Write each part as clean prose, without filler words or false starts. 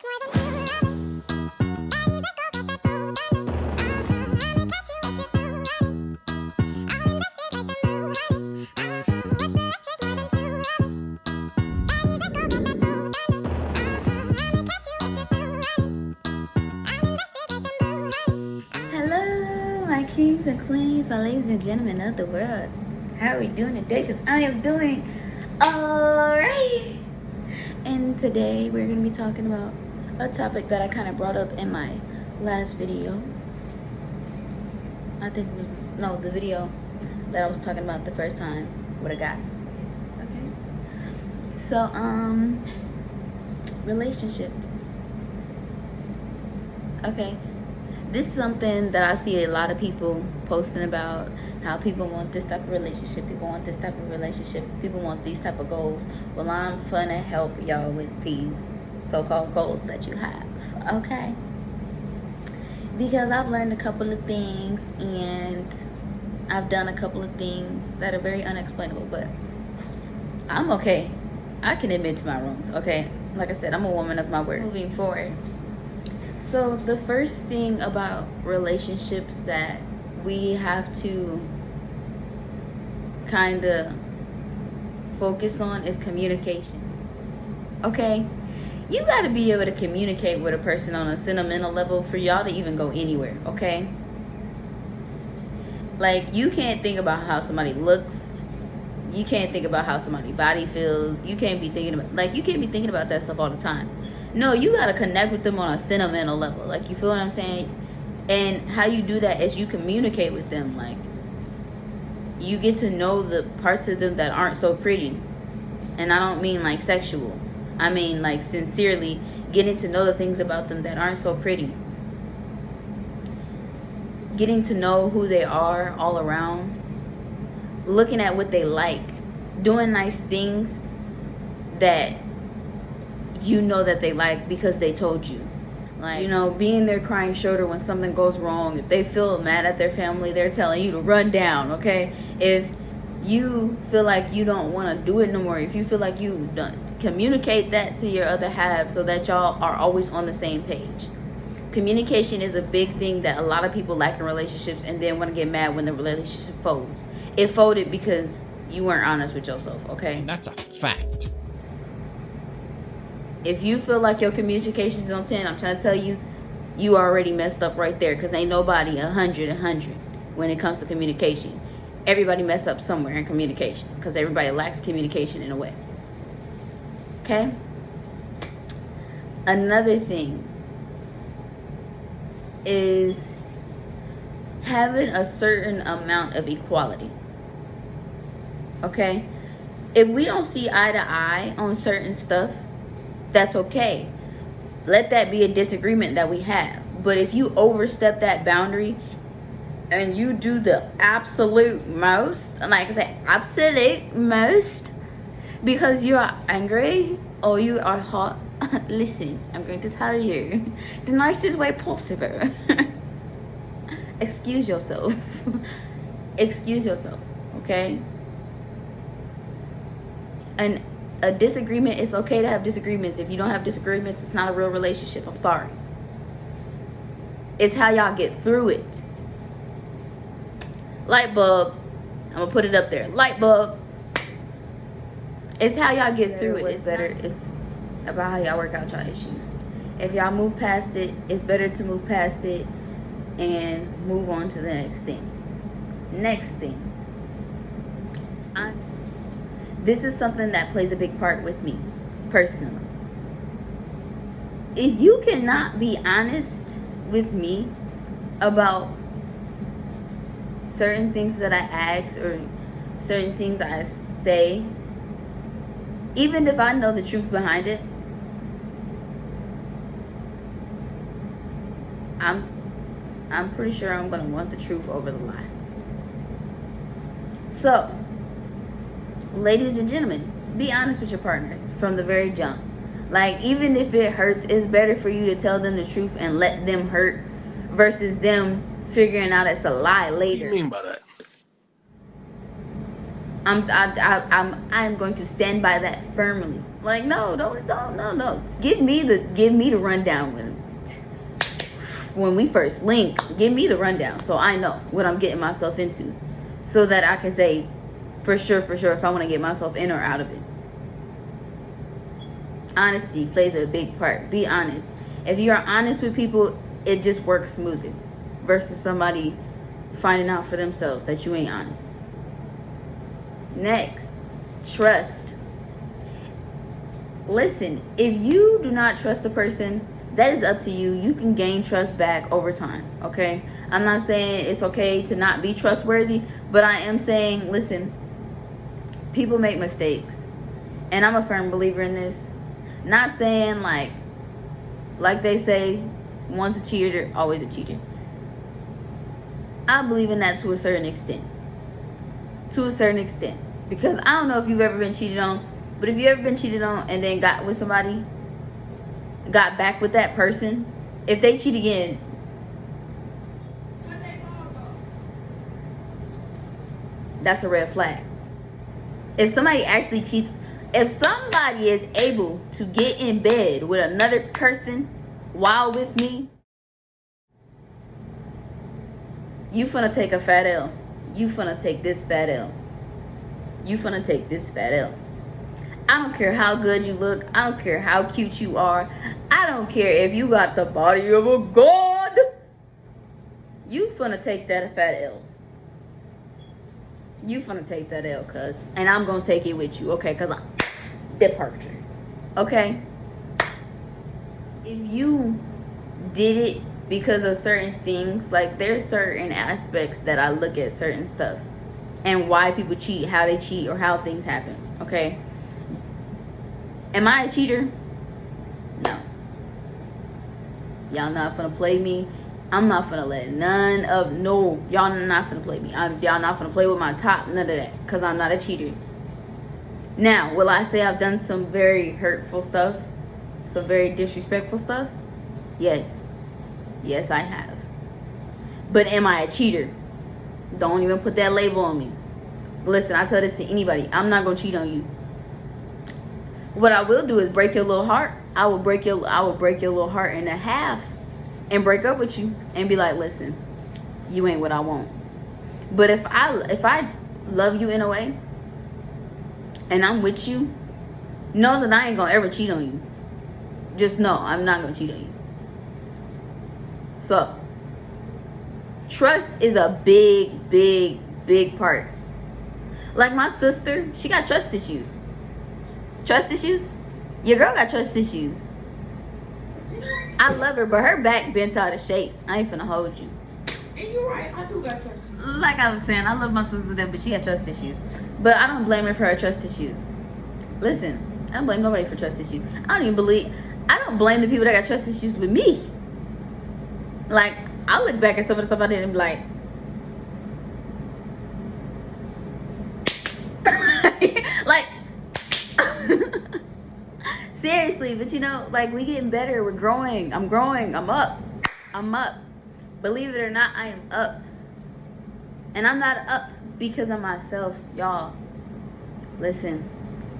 Hello, my kings and queens, my ladies and gentlemen of the world. How are we doing today? Because I am doing alright. And today we're going to be talking about a topic that I kind of brought up in my last video. I think it was, no, the video that I was talking about the first time with a guy. Okay. So, relationships. Okay. This is something that I see a lot of people posting about, how people want this type of relationship, people want this type of relationship, people want these type of goals. Well, I'm finna help y'all with these so-called goals that you have, okay? Because I've learned a couple of things and I've done a couple of things that are very unexplainable, but I'm okay. I can admit to my wrongs, okay? Like I said, I'm a woman of my word. Moving forward. So the first thing about relationships that we have to kind of focus on is communication. Okay? You got to be able to communicate with a person on a sentimental level for y'all to even go anywhere, okay? Like, you can't think about how somebody looks. You can't think about how somebody's body feels. You can't be thinking about, like, you can't be thinking about that stuff all the time. No, you got to connect with them on a sentimental level. Like, you feel what I'm saying? And how you do that is you communicate with them. Like, you get to know the parts of them that aren't so pretty. And I don't mean, like, sexual. I mean, like, sincerely getting to know the things about them that aren't so pretty. Getting to know who they are all around. Looking at what they like. Doing nice things that you know that they like because they told you. Like, you know, being their crying shoulder when something goes wrong. If they feel mad at their family, they're telling you to run down, okay? If you feel like you don't want to do it no more, if you feel like you done, communicate that to your other half so that y'all are always on the same page. Communication is a big thing that a lot of people lack in relationships and then want to get mad when the relationship folds. It folded because you weren't honest with yourself, okay? That's a fact. If you feel like your communication is on 10, I'm trying to tell you, you already messed up right there. Because ain't nobody 100 when it comes to communication. Everybody mess up somewhere in communication. Because everybody lacks communication in a way. Okay? Another thing is having a certain amount of equality. Okay? If we don't see eye to eye on certain stuff, that's okay. Let that be a disagreement that we have. But if you overstep that boundary and you do the absolute most, like the absolute most, because you are angry or you are hot, listen, I'm going to tell you the nicest way possible. Excuse yourself. Excuse yourself, okay? And a disagreement, it's okay to have disagreements. If you don't have disagreements, it's not a real relationship. I'm sorry. It's how y'all get through it. Light bulb. I'm going to put it up there. Light bulb. It's how y'all get through it. It's better. It's about how y'all work out y'all issues. If y'all move past it, it's better to move past it and move on to the next thing. Next thing. This is something that plays a big part with me, personally. If you cannot be honest with me about certain things that I ask or certain things I say, even if I know the truth behind it, I'm pretty sure I'm going to want the truth over the lie. So, ladies and gentlemen, be honest with your partners from the very jump. Like, even if it hurts, it's better for you to tell them the truth and let them hurt versus them figuring out it's a lie later. What do you mean by that? I'm going to stand by that firmly. Like, no, don't, no. Give me the rundown when we first link. Give me the rundown so I know what I'm getting myself into, so that I can say for sure if I want to get myself in or out of it. Honesty plays a big part. Be honest. If you are honest with people, it just works smoother versus somebody finding out for themselves that you ain't honest. Next, trust. Listen, if you do not trust a person, that is up to you. You can gain trust back over time, okay? I'm not saying it's okay to not be trustworthy, but I am saying, listen, people make mistakes. And I'm a firm believer in this. Not saying like they say, once a cheater, always a cheater. I believe in that to a certain extent. To a certain extent. Because I don't know if you've ever been cheated on, but if you ever been cheated on and then got with somebody, got back with that person, if they cheat again, that's a red flag. If somebody actually cheats, if somebody is able to get in bed with another person while with me, you finna take a fat L. You finna take this fat L. You finna take this fat L. I don't care how good you look. I don't care how cute you are. I don't care if you got the body of a god. You finna take that fat L. You finna take that L, cuz. And I'm gonna take it with you, okay? Cuz I'm departure. Okay? If you did it because of certain things, like there's certain aspects that I look at certain stuff and why people cheat, how they cheat, or how things happen, okay? Am I a cheater? No. Y'all not finna play me. I'm not finna let y'all not finna play me. Y'all not finna play with my top, none of that, because I'm not a cheater. Now, will I say I've done some very hurtful stuff? Some very disrespectful stuff? Yes. Yes, I have. But am I a cheater? Don't even put that label on me. Listen, I tell this to anybody. I'm not gonna cheat on you. What I will do is break your little heart. I will break your little heart in half and break up with you and be like, listen, you ain't what I want. But if I love you in a way and I'm with you, know that I ain't gonna ever cheat on you. Just know I'm not gonna cheat on you. So trust is a big part. Like my sister, she got trust issues. Trust issues? Your girl got trust issues. I love her, but her back bent out of shape. I ain't finna hold you. And you're right, I do got trust issues. Like I was saying, I love my sister there, but she got trust issues. But I don't blame her for her trust issues. Listen, I don't blame nobody for trust issues. I don't blame the people that got trust issues with me. Like, I look back at some of the stuff I did and be like, like, seriously. But you know, like, we getting better, we're growing, I'm up. Believe it or not, I am up. And I'm not up because of myself, y'all. Listen,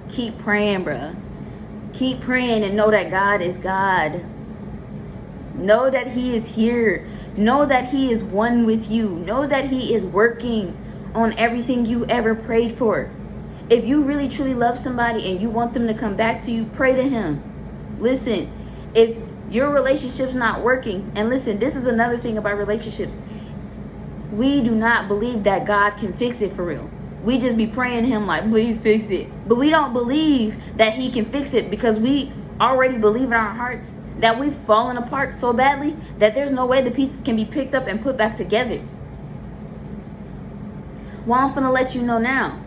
keep praying, bruh. Keep praying and know that God is God. Know that He is here. Know that He is one with you. Know that He is working on everything you ever prayed for. If you really truly love somebody and you want them to come back to you, pray to Him. Listen, if your relationship's not working, and listen, this is another thing about relationships. We do not believe that God can fix it for real. We just be praying Him like, please fix it. But we don't believe that He can fix it because we already believe in our hearts that we've fallen apart so badly that there's no way the pieces can be picked up and put back together. Well, I'm finna let you know now.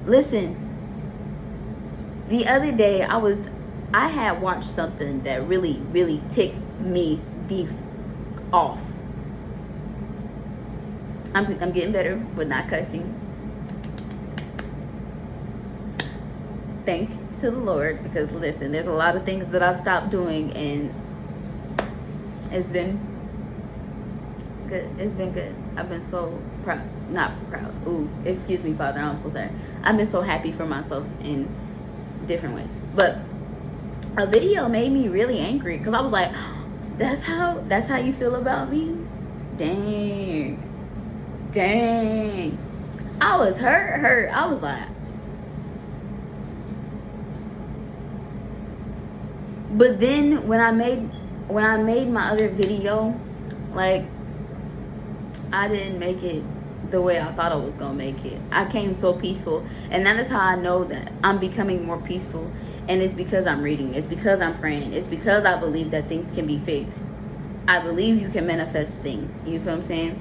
Listen, the other day I had watched something that really ticked me off. I'm getting better with not cussing. Thanks to the Lord, because listen, there's a lot of things that I've stopped doing and it's been good. It's been good. I've been so proud. Not proud. Ooh, excuse me, Father. I'm so sorry. I've been so happy for myself and different ways. But a video made me really angry because I was like, that's how you feel about me? Dang. I was hurt. I was like, but then when I made my other video, like, I didn't make it the way I thought I was gonna make it. I came so peaceful, and that is how I know that I'm becoming more peaceful. And it's because I'm reading. It's because I'm praying. It's because I believe that things can be fixed. I believe you can manifest things. You feel what I'm saying?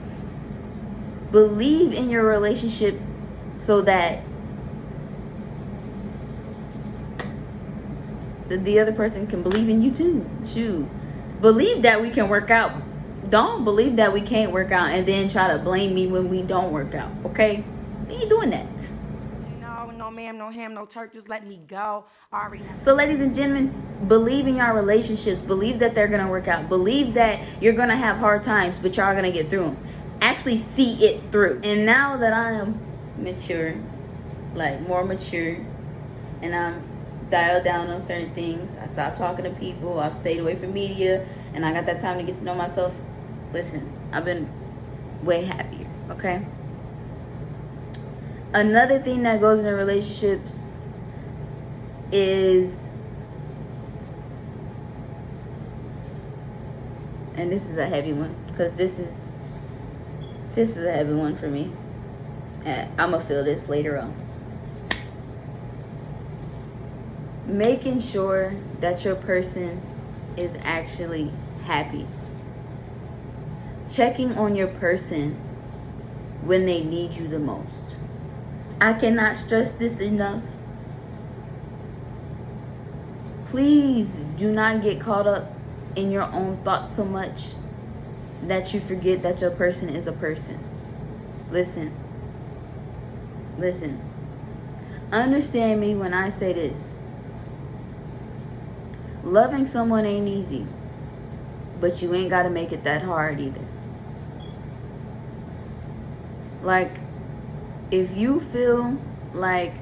Believe in your relationship so that the other person can believe in you too. Shoot. Believe that we can work out. Don't believe that we can't work out and then try to blame me when we don't work out. Okay? We ain't doing that. No, ma'am, no ham, no turk. Just let me go. Already. So, ladies and gentlemen, believe in your relationships. Believe that they're going to work out. Believe that you're going to have hard times, but y'all going to get through them. Actually see it through. And now that I am mature, like more mature, and I'm dialed down on certain things, I stopped talking to people, I've stayed away from media, and I got that time to get to know myself. Listen, I've been way happier, okay? Another thing that goes into relationships is, and this is a heavy one, because this is a heavy one for me, and I'm gonna feel this later on. Making sure that your person is actually happy. Checking on your person when they need you the most. I cannot stress this enough. Please do not get caught up in your own thoughts so much that you forget that your person is a person. Listen. Understand me when I say this. Loving someone ain't easy, but you ain't got to make it that hard either. Like, if you feel like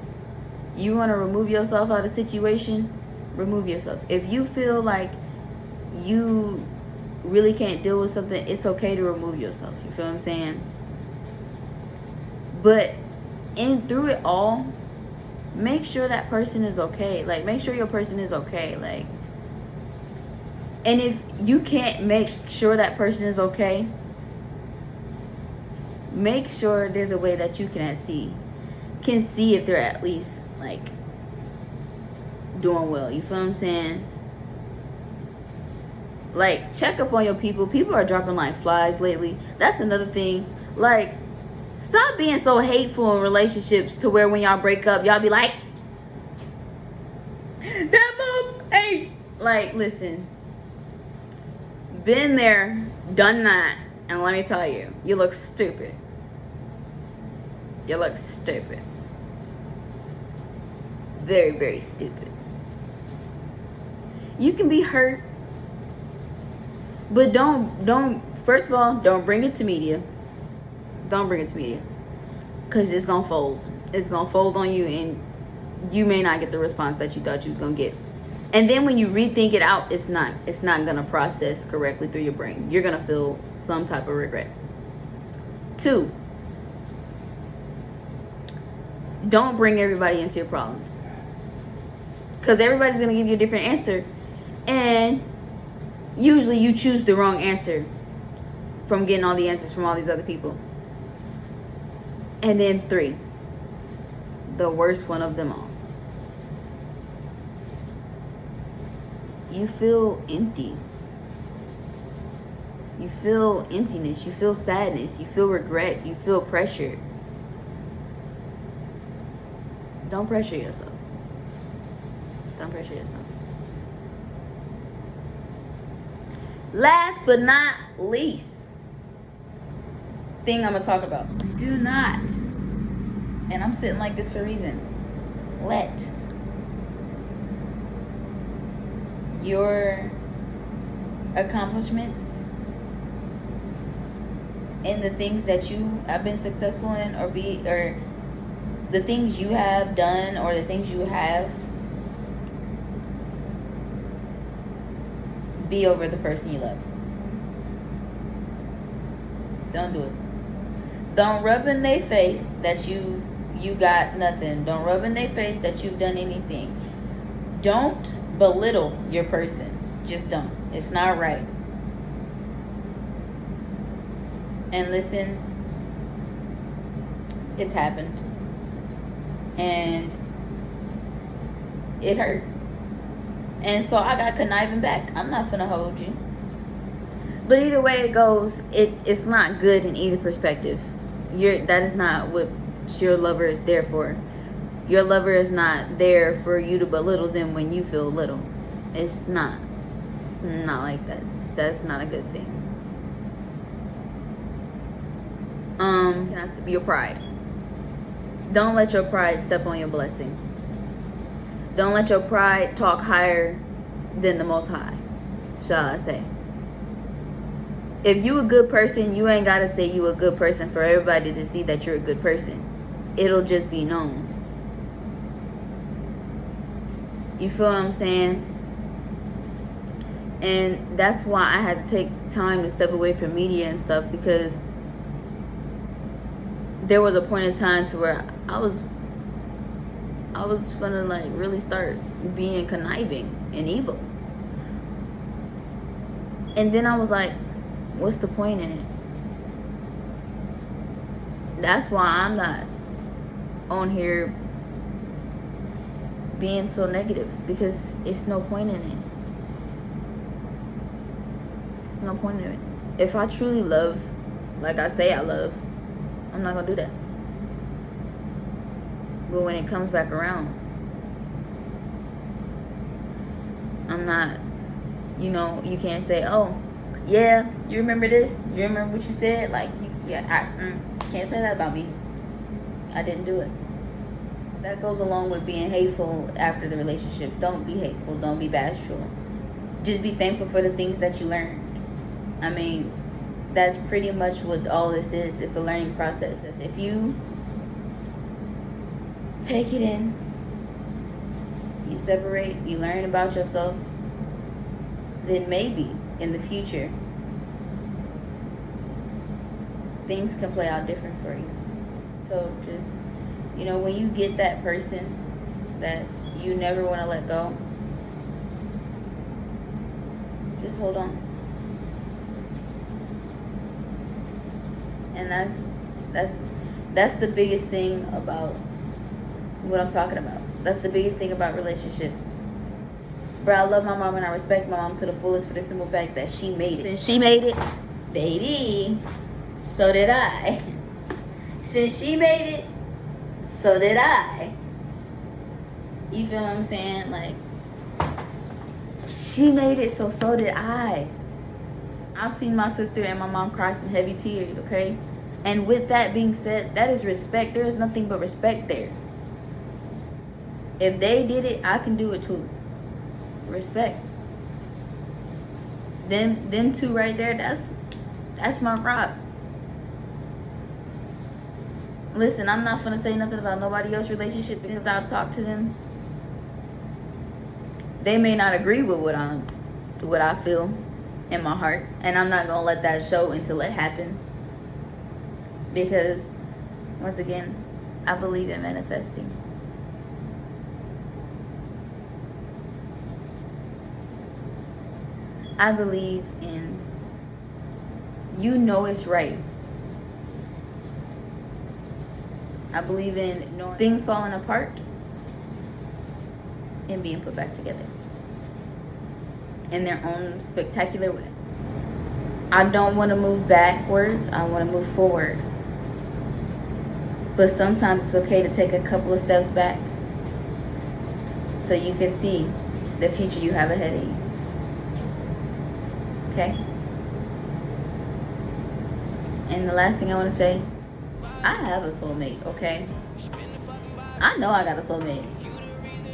you want to remove yourself out of a situation, remove yourself. If you feel like you really can't deal with something, it's okay to remove yourself. You feel what I'm saying? But through it all, make sure that person is okay. Like, make sure your person is okay. Like, and if you can't make sure that person is okay, make sure there's a way that you can see if they're at least like doing well. You feel what I'm saying? Like, check up on your people. People are dropping like flies lately. That's another thing. Like, stop being so hateful in relationships to where when y'all break up, y'all be like, that mom, hey. Like, listen. Been there, done that. And let me tell you, you look stupid. You look stupid. Very, very stupid. You can be hurt, but don't first of all, don't bring it to media. Don't bring it to media. Because it's going to fold. It's going to fold on you, and you may not get the response that you thought you was going to get. And then when you rethink it out, it's not going to process correctly through your brain. You're going to feel some type of regret. 2, don't bring everybody into your problems. Because everybody's going to give you a different answer. And usually you choose the wrong answer from getting all the answers from all these other people. And then 3, the worst one of them all. You feel empty. You feel emptiness. You feel sadness. You feel regret. You feel pressure. Don't pressure yourself. Don't pressure yourself. Last but not least, thing I'm going to talk about. Do not, and I'm sitting like this for a reason, let your accomplishments and the things that you have been successful in, or the things you have done, or the things you have be over the person you love. Don't do it. Don't rub in their face that you got nothing. Don't rub in their face that you've done anything. Don't belittle your person. Just don't. It's not right. And listen, it's happened. And it hurt. And so I got conniving back. I'm not finna hold you. But either way it goes, it's not good in either perspective. That is not what your lover is there for. Your lover is not there for you to belittle them when you feel little. It's not. It's not like that. That's not a good thing. Can I say your pride? Don't let your pride step on your blessing. Don't let your pride talk higher than the Most High, shall I say. If you a good person, you ain't gotta say you a good person for everybody to see that you're a good person. It'll just be known. You feel what I'm saying? And that's why I had to take time to step away from media and stuff, because there was a point in time to where I was gonna like really start being conniving and evil. And then I was like, what's the point in it? That's why I'm not on here being so negative, because it's no point in it. It's no point in it. If I truly love, like I say I love, I'm not gonna do that. But when it comes back around, I'm not, you can't say, oh, yeah, you remember this? You remember what you said? Like, I can't say that about me. I didn't do it. That goes along with being hateful after the relationship. Don't be hateful. Don't be bashful. Just be thankful for the things that you learned. I mean, that's pretty much what all this is. It's a learning process. If you take it in, you separate, you learn about yourself, then maybe in the future things can play out different for you. So just, when you get that person that you never want to let go, just hold on. And that's the biggest thing about what I'm talking about. That's the biggest thing about relationships. Bro, I love my mom and I respect my mom to the fullest for the simple fact that she made it. Since she made it, baby, so did I. Since she made it, so did I. You feel what I'm saying? Like, she made it, so did I. I've seen my sister and my mom cry some heavy tears, okay? And with that being said, that is respect. There is nothing but respect there. If they did it, I can do it too. Respect. Them two right there, that's my rock. Listen, I'm not gonna say nothing about nobody else's relationship since I've talked to them. They may not agree with what I feel in my heart, and I'm not gonna let that show until it happens. Because once again, I believe in manifesting. I believe in it's right. I believe in knowing things falling apart and being put back together in their own spectacular way. I don't want to move backwards. I want to move forward. But sometimes it's okay to take a couple of steps back so you can see the future you have ahead of you. Okay? And the last thing I want to say, I have a soulmate, okay? I know I got a soulmate.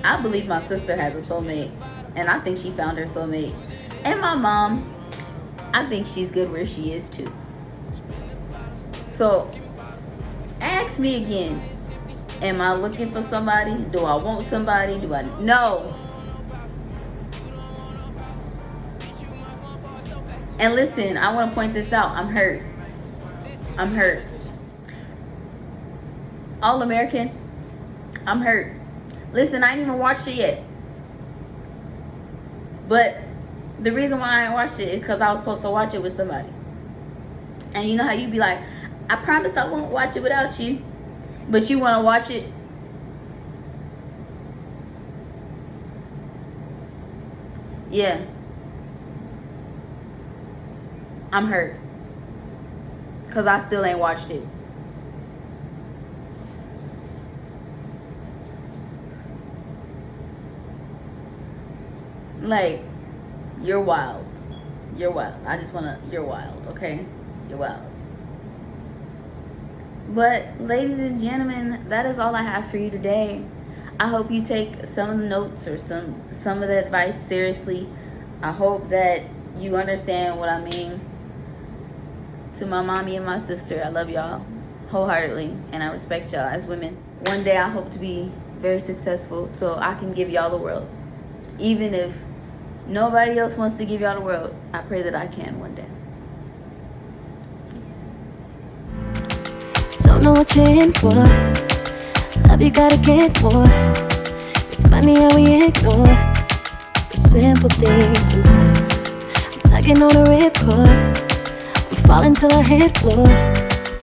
I believe my sister has a soulmate, and I think she found her soulmate. And my mom, I think she's good where she is too. So, ask me again. Am I looking for somebody? Do I want somebody? No. And listen, I want to point this out. I'm hurt. I'm hurt. All American. I'm hurt. Listen, I ain't even watched it yet. But the reason why I ain't watched it is because I was supposed to watch it with somebody. And you know how you be like, I promise I won't watch it without you. But you want to watch it. Yeah. I'm hurt. Because I still ain't watched it. Like, you're wild. You're wild. I just want to, you're wild, okay? You're wild. But, ladies and gentlemen, that is all I have for you today. I hope you take some of the notes or some of the advice seriously. I hope that you understand what I mean. To my mommy and my sister, I love y'all wholeheartedly, and I respect y'all as women. One day I hope to be very successful so I can give y'all the world. Even if nobody else wants to give y'all the world, I pray that I can one day. Don't know what you're in for. Love you gotta get more. It's funny how we ignore the simple things sometimes. I'm tugging on a ripcord. I'm falling till I hit floor.